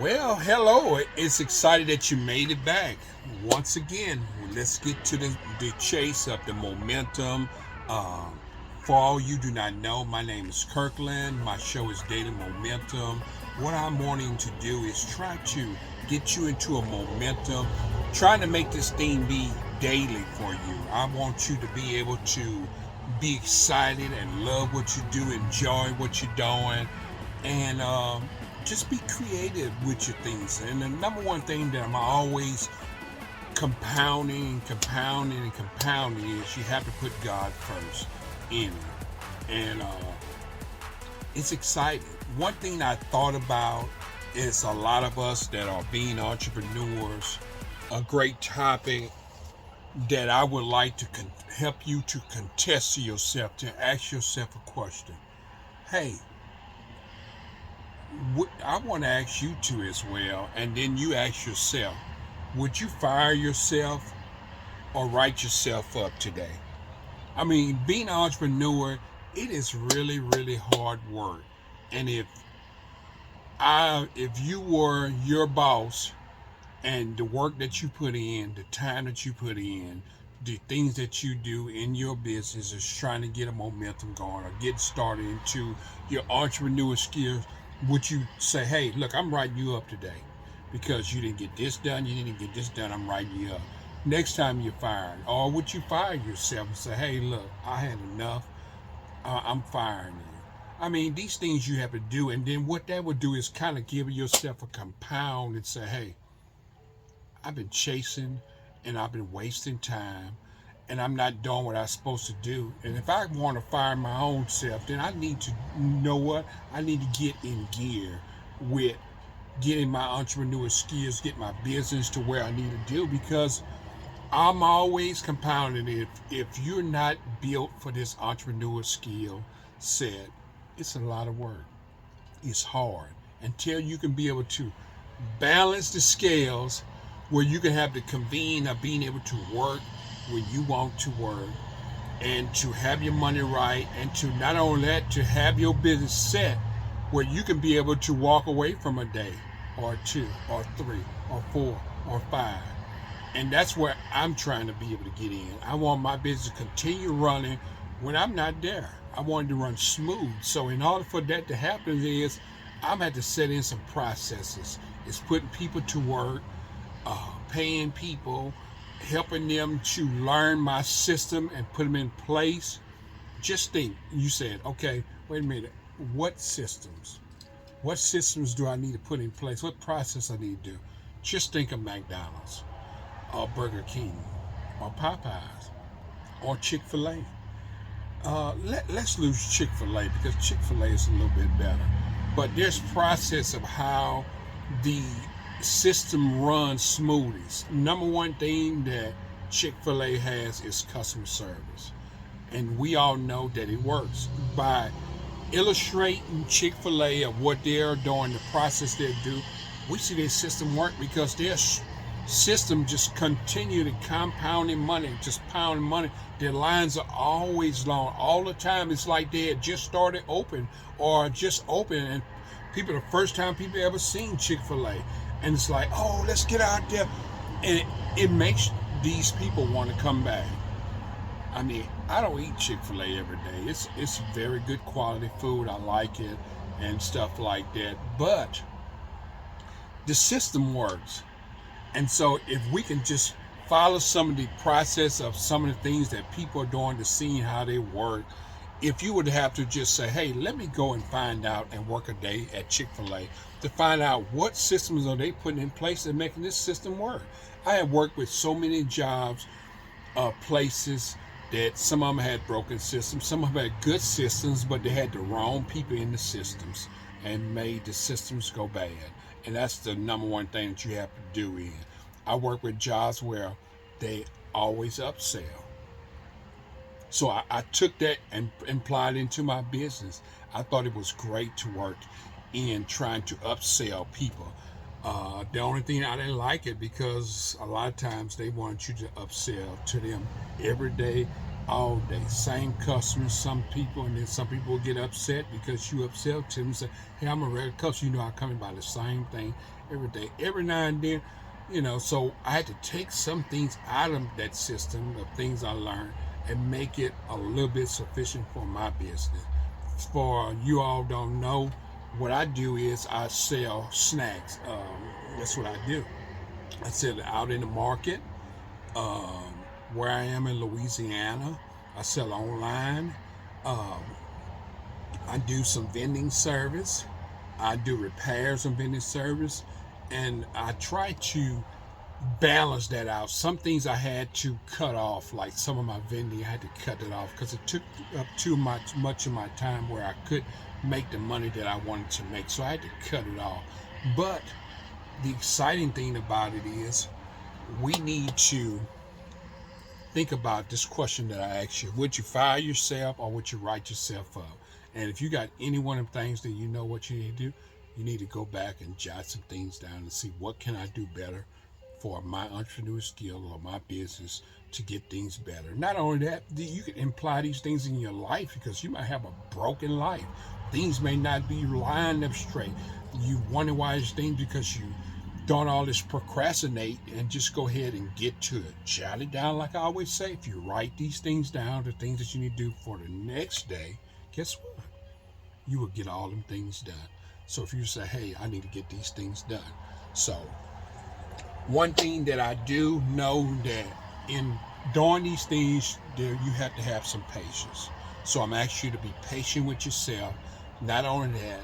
Well, hello. It's excited that you made it back. Once again, let's get to the chase of the momentum. Um, for all you do not know, my name is Kirkland. My show is Daily Momentum. What I'm wanting to do is try to get you into a momentum, trying to make this thing be daily for you. I want you to be able to be excited and love what you do, enjoy what you're doing, and just be creative with your things. And the number one thing that I'm always compounding is you have to put God first in it. And it's exciting. One thing I thought about is a lot of us that are being entrepreneurs, a great topic that I would like to help you to contest to yourself, to ask yourself a question. Hey, I want to ask you to as well, and then you ask yourself, would you fire yourself or write yourself up today? I mean, being an entrepreneur, it is really, really hard work. And if you were your boss and the work that you put in, the time that you put in, the things that you do in your business is trying to get a momentum going or get started into your entrepreneur skills, would you say, hey, look, I'm writing you up today because you didn't get this done, you didn't get this done, I'm writing you up. Next time you're fired, or would you fire yourself and say, hey, look, I had enough, I'm firing you? I mean, these things you have to do, and then what that would do is kind of give yourself a compound and say, hey, I've been chasing and I've been wasting time and I'm not doing what I'm supposed to do. And if I want to fire my own self, then I need to know what? I need to get in gear with getting my entrepreneur skills, get my business to where I need to do, because I'm always compounding it. If you're not built for this entrepreneur skill set, it's a lot of work. It's hard until you can be able to balance the scales where you can have the convene of being able to work when you want to work and to have your money right, and to not only that, to have your business set where you can be able to walk away from a day or two or three or four or five. And that's where I'm trying to be able to get in. I want my business to continue running when I'm not there. I want it to run smooth. So in order for that to happen is I'm going to have to set in some processes. It's putting people to work, paying people, helping them to learn my system and put them in place. Just think, you said, okay, wait a minute, what systems? What systems do I need to put in place? What process I need to do? Just think of McDonald's or Burger King or Popeyes or Chick-fil-A. Let's lose Chick-fil-A because Chick-fil-A is a little bit better. But there's process of how the system runs smoothly. Number one thing that Chick-fil-A has is customer service. And we all know that it works. By illustrating Chick-fil-A of what they're doing, the process they do, we see their system work because their system just continue to compounding money, just pounding money. Their lines are always long. All the time it's like they had just started open or just open, and people, the first time people ever seen Chick-fil-A. And it's like, oh, let's get out there. And it makes these people want to come back. I mean, I don't eat Chick-fil-A every day. It's very good quality food. I like it and stuff like that. But the system works. And so if we can just follow some of the process of some of the things that people are doing to see how they work, if you would have to just say, hey, let me go and find out and work a day at Chick-fil-A to find out what systems are they putting in place and making this system work. I have worked with so many jobs, places that some of them had broken systems, some of them had good systems, but they had the wrong people in the systems and made the systems go bad. And that's the number one thing that you have to do in. I work with jobs where they always upsell. So I took that and applied it into my business. I thought it was great to work in trying to upsell people. The only thing I didn't like it because a lot of times they want you to upsell to them every day, all day. Same customers, some people, and then some people will get upset because you upset them and say, hey, I'm a regular customer. You know, I come in by the same thing every day. Every now and then, so I had to take some things out of that system of things I learned and make it a little bit sufficient for my business. For you all don't know, what I do is I sell snacks. That's what I do. I sell it out in the market. Where I am in Louisiana, I sell online. Um, I do some vending service. I do repairs and vending service. And I try to balance that out. Some things I had to cut off, like some of my vending, I had to cut it off because it took up too much of my time where I could make the money that I wanted to make. So I had to cut it off. But the exciting thing about it is we need to think about this question that I asked you. Would you fire yourself or would you write yourself up? And if you got any one of the things that you know what you need to do, you need to go back and jot some things down and see what can I do better for my entrepreneur skill or my business to get things better. Not only that, you can imply these things in your life because you might have a broken life. Things may not be lined up straight. You wonder why it's things because you don't all this procrastinate and just go ahead and get to it. Jot it down like I always say. If you write these things down, the things that you need to do for the next day, guess what? You will get all them things done. So if you say, hey, I need to get these things done. So one thing that I do know that in doing these things, you have to have some patience. So I'm asking you to be patient with yourself. Not only that,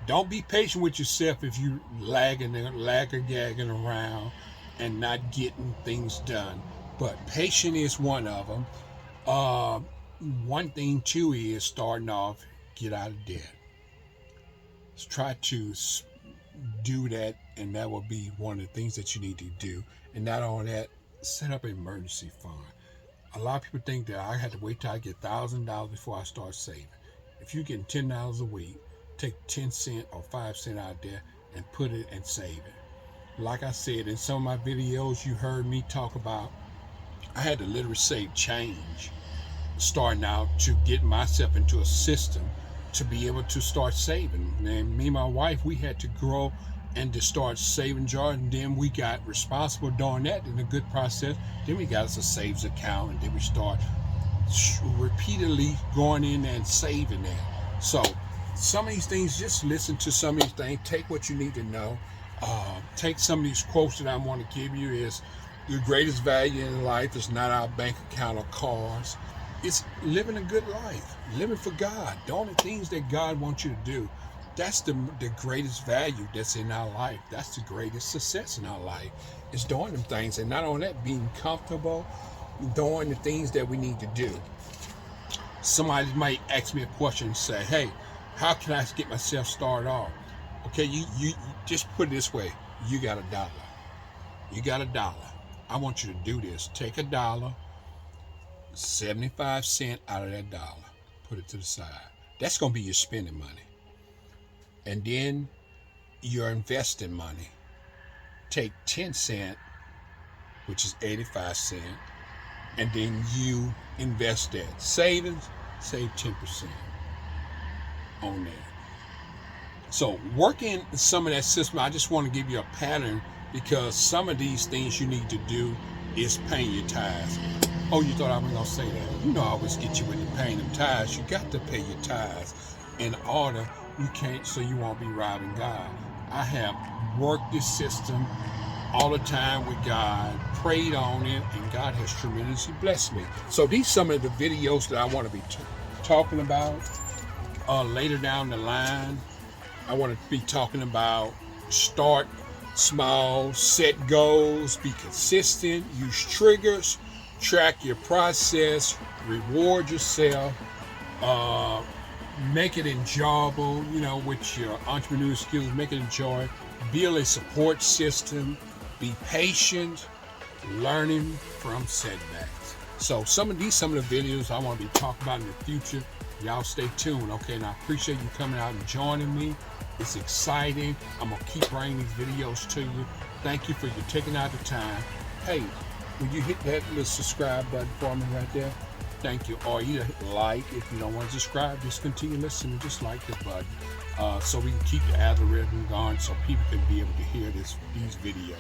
don't be patient with yourself if you lagging around and not getting things done. But patience is one of them. One thing too is starting off, get out of debt. Let's try to do that, and that will be one of the things that you need to do. And not only that, set up an emergency fund. A lot of people think that I had to wait till I get $1,000 before I start saving. If you're getting $10 a week, take 10 cents or 5 cents out there and put it and save it. Like I said, in some of my videos, you heard me talk about, I had to literally save change starting out to get myself into a system to be able to start saving. And me and my wife, we had to grow and to start saving jars, and then we got responsible doing that in a good process. Then we got us a saves account, and then we start repeatedly going in and saving that. So some of these things, just listen to some of these things, take what you need to know. Take some of these quotes that I want to give you is, your greatest value in life is not our bank account or cars. It's living a good life, living for God, doing the things that God wants you to do. That's the greatest value that's in our life. That's the greatest success in our life, is doing them things. And not only that, being comfortable, doing the things that we need to do. Somebody might ask me a question and say, hey, how can I get myself started off? Okay, you just put it this way. You got $1. You got $1. I want you to do this. Take $1, 75 cents out of that dollar. Put it to the side. That's going to be your spending money. And then your investing money. Take 10 cents, which is 85 cents, and then you invest that. Savings, save 10% on that. So working some of that system, I just want to give you a pattern, because some of these things you need to do is paying your tithes. Oh, you thought I was going to say that? You know I always get you with the paying them tithes. You got to pay your tithes in order. You can't, so you won't be robbing God. I have worked this system all the time with God, prayed on it, and God has tremendously blessed me. So these some of the videos that I want to be talking about later down the line. I want to be talking about start small, set goals, be consistent, use triggers, track your process, reward yourself, make it enjoyable, with your entrepreneurial skills, make it enjoy, build a support system, be patient, learning from setbacks. So some of the videos I want to be talking about in the future. Y'all stay tuned, okay? And I appreciate you coming out and joining me. It's exciting. I'm going to keep bringing these videos to you. Thank you for you taking out the time. Hey, will you hit that little subscribe button for me right there? Thank you. Or either like, if you don't want to subscribe, just continue listening. Just like the button, so we can keep the algorithm going, so people can be able to hear these videos.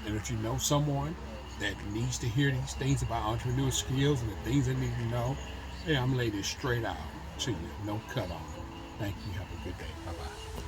And if you know someone that needs to hear these things about entrepreneur skills and the things they need to know, hey, I'm laying it straight out to you. No cut on. Thank you. Have a good day. Bye bye.